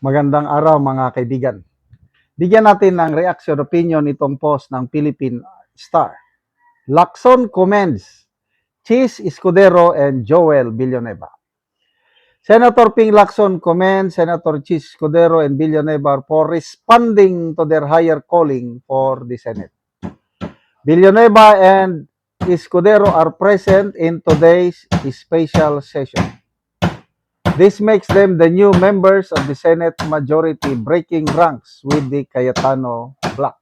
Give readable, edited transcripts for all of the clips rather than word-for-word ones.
Magandang araw mga kaibigan. Bigyan natin ng reaction opinion itong post ng Philippine Star. Lacson commends Chis Escudero and Joel Villanueva. Senator Ping Lacson commends Senator Chis Escudero and Villanueva for responding to their higher calling for the Senate. Villanueva and Escudero are present in today's special session. This makes them the new members of the Senate majority breaking ranks with the Cayetano bloc.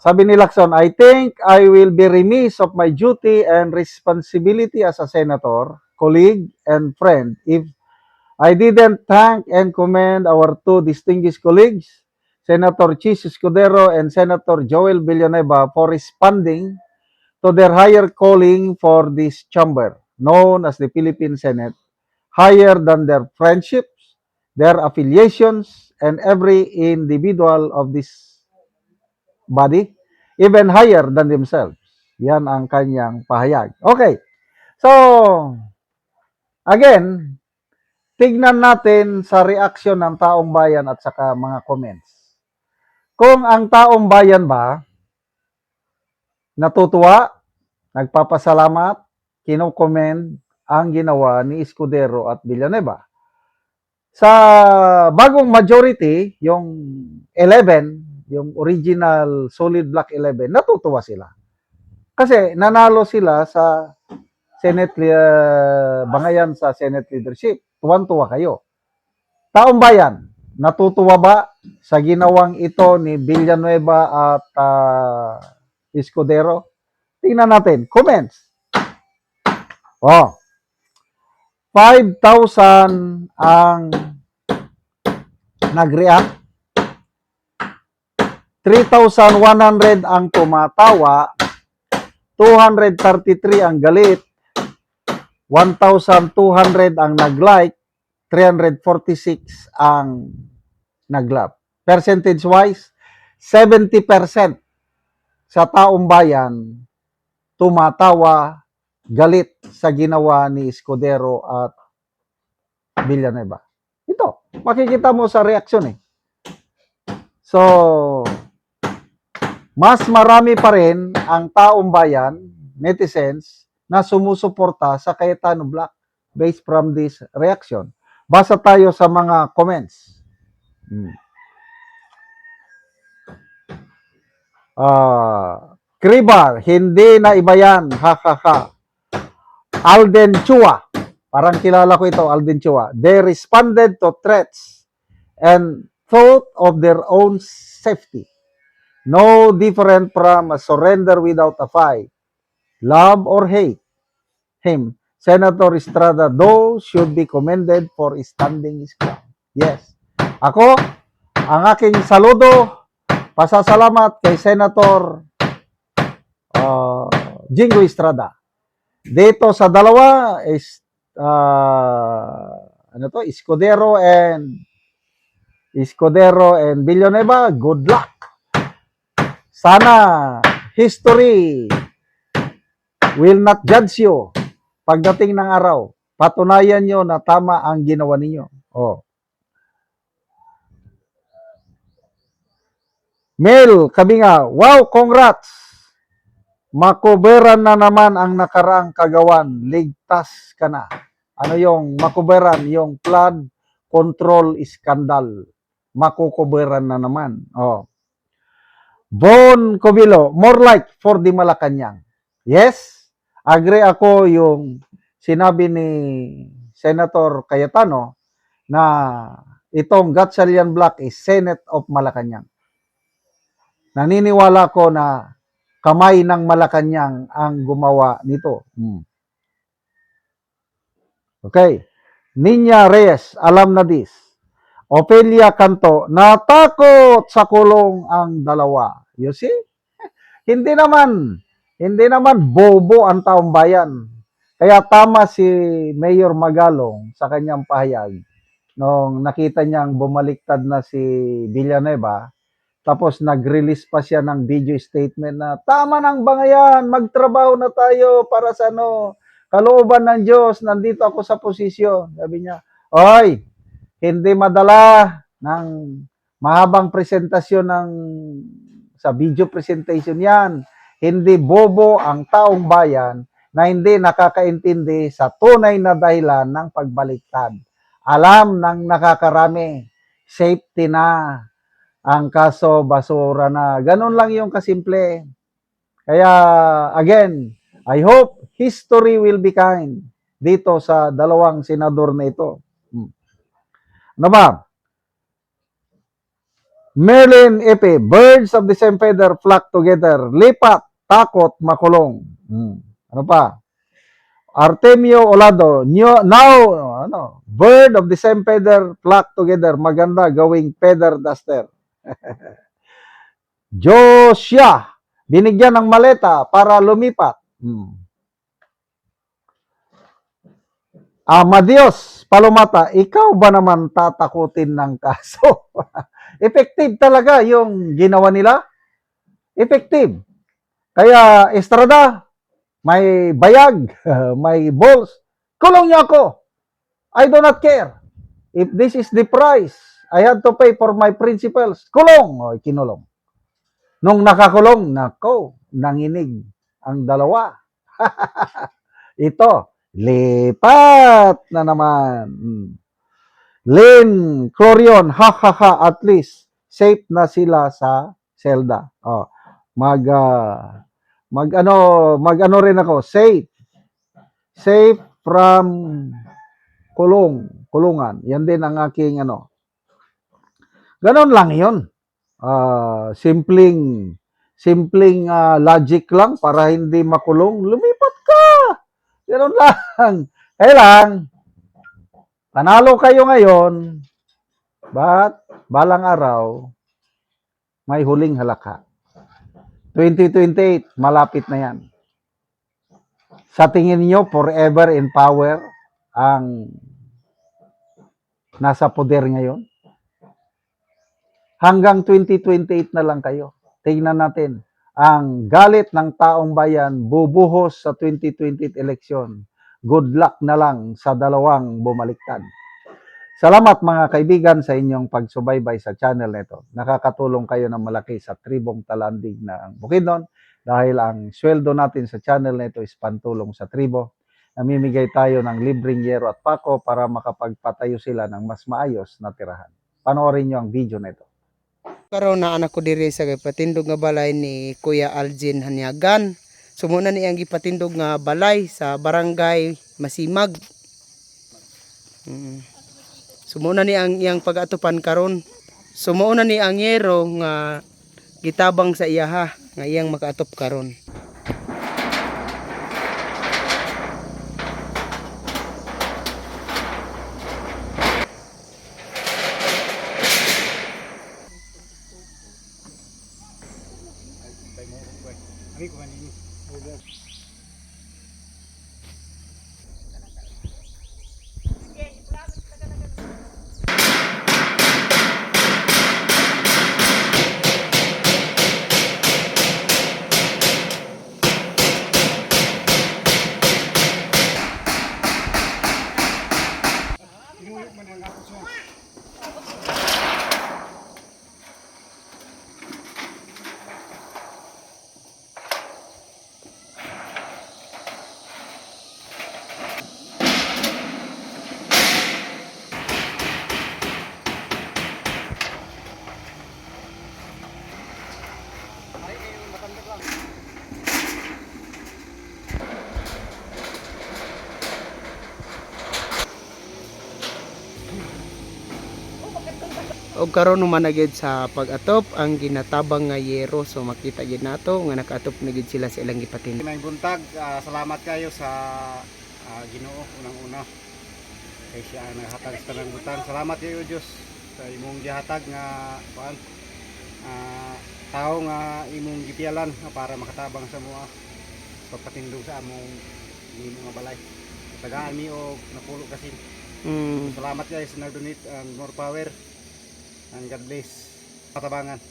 Sabi ni Lacson, I think I will be remiss of my duty and responsibility as a senator, colleague, and friend if I didn't thank and commend our two distinguished colleagues, Senator Chis Escudero and Senator Joel Villanueva, for responding to their higher calling for this chamber, known as the Philippine Senate, higher than their friendships, their affiliations, and every individual of this body, even higher than themselves. Yan ang kanyang pahayag. Okay. So, again, tignan natin sa reaksyon ng taong bayan at saka mga comments. Kung ang taong bayan ba natutuwa, nagpapasalamat, kino-commend ang ginawa ni Escudero at Villanueva. Sa bagong majority, yung 11, yung original solid block 11, natutuwa sila. Kasi nanalo sila sa Senate, bangayan sa Senate leadership. Tuwan-tuwa kayo. Taong bayan, natutuwa ba sa ginawang ito ni Villanueva at Escudero? Tingnan natin. Comments. 5,000 ang nag-react. 3,100 ang tumatawa. 233 ang galit. 1,200 ang nag-like. 346 ang nag-love. Percentage-wise, 70% sa taong bayan tumatawa, galit sa ginawa ni Escudero at Villanueva. Ito, makikita mo sa reaksyon eh. So, mas marami pa rin ang taong bayan, netizens, na sumusuporta sa Cayetano Bloc based from this reaction. Basa tayo sa mga comments. Kribar, hindi na iba yan. Ha ha ha. Alden Chua, parang kilala ko ito, Alden Chua. They responded to threats and thought of their own safety. No different from a surrender without a fight. Love or hate him. Senator Estrada, though, should be commended for standing his ground. Yes. Ako, ang aking saludo, pasasalamat kay Senator Jingo Estrada. Dito sa dalawa is Escudero and Villanueva, good luck. Sana history will not judge you. Pagdating ng araw, patunayan nyo na tama ang ginawa ninyo. Mel Kabinga, wow, congrats! Makuberan na naman ang nakaraang kagawan. Ligtas ka na. Ano yung makuberan? Yung flood control scandal. Makukuberan na naman. Bon Covilo, more like for the Malacanang. Yes, agree ako yung sinabi ni Senator Cayetano na itong Gatchalian Block is Senate of Malacanang. Naniniwala ko na kamay ng Malacanang ang gumawa nito. Okay. Ninya Reyes, alam na this. Opelia Canto, natakot sa kulong ang dalawa. You see? Hindi naman bobo ang taong bayan. Kaya tama si Mayor Magalong sa kanyang pahayag nung nakita niyang bumaliktad na si Villanueva. Tapos nag-release pa siya ng video statement na tama ng bangayan, magtrabaho na tayo para sa kalooban ng Diyos, nandito ako sa posisyon. Sabi niya, oy, hindi madala ng mahabang presentasyon sa video presentation yan. Hindi bobo ang taong bayan na hindi nakakaintindi sa tunay na dahilan ng pagbaliktad. Alam ng nakakarami, safety na, ang kaso basura na. Ganun lang yung kasimple. Kaya, again, I hope history will be kind dito sa dalawang senador na ito. Ano ba? Merlin Epe, birds of the same feather flock together. Lipat, takot, makulong. Ano pa? Artemio Olado, bird of the same feather flock together. Maganda gawing feather duster. Josia, binigyan ng maleta para lumipat. Madios, Palomata, ikaw ba naman tatakutin ng kaso? Effective talaga yung ginawa nila. Effective. Kaya Estrada, may bayag, may balls. Kulong niyo ako. I do not care. If this is the price, I had to pay for my principles. Kulong. O, kinulong. Nung nakakulong, nako, nanginig ang dalawa. Ito, lipat na naman. Lynn Clorion, at least safe na sila sa Zelda. Oh, mag-ano rin ako, safe from kulungan. Yan din ang aking ano. Ganon lang 'yon. Simpleng logic lang para hindi makulong, lumipat ka. Ganon lang. Kailang panalo kayo ngayon, but balang araw, may huling halakha. 2028, malapit na yan. Sa tingin niyo, forever in power ang nasa poder ngayon? Hanggang 2028 na lang kayo. Tingnan natin. Ang galit ng taong bayan bubuhos sa 2028 election. Good luck na lang sa dalawang bumaliktad. Salamat mga kaibigan sa inyong pagsubaybay sa channel nito. Nakakatulong kayo ng malaki sa tribong talandig na ang Bukidnon dahil ang sweldo natin sa channel nito is pantulong sa tribo. Namimigay tayo ng libreng yero at pako para makapagpatayo sila ng mas maayos na tirahan. Panoorin nyo ang video nito. Karon na anak ko diri sa patindog nga balay ni Kuya Algin Hanyagan. Sumuna ni ang gipatindog nga balay sa barangay Masimag. Sumuna ni ang iyang pag-atupan karon. Sumuna ni ang yero nga gitabang sa iyaha nga iyang makaatop karon. Og karon humanagid sa pag-atop ang ginatabang nga yero, so makita gid nato nga nakaatop na gid sila sa ilang gipatin. May buntag, salamat kayo sa Ginoo unang-una. Kay siya ang naghatag sa tanang butang. Salamat kayo Dios sa imong gihatag nga tao nga imong gipialan para makatabang sa mga pagpatindog sa among mga balay. Tagaan mi og napulo kasi. Salamat guys sa nag-donate and more power. And God bless katabangan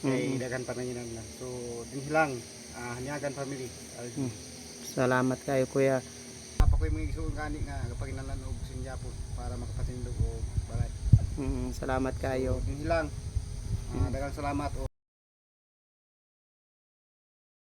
kay dagan pananginan na. So din lang Hanyagan family. Salamat kayo kuya. Apa ko yung mga isuong kani nga kapag inalan og sinja po para makapatindog og Salamat kayo. Yun lang. Daghang salamat.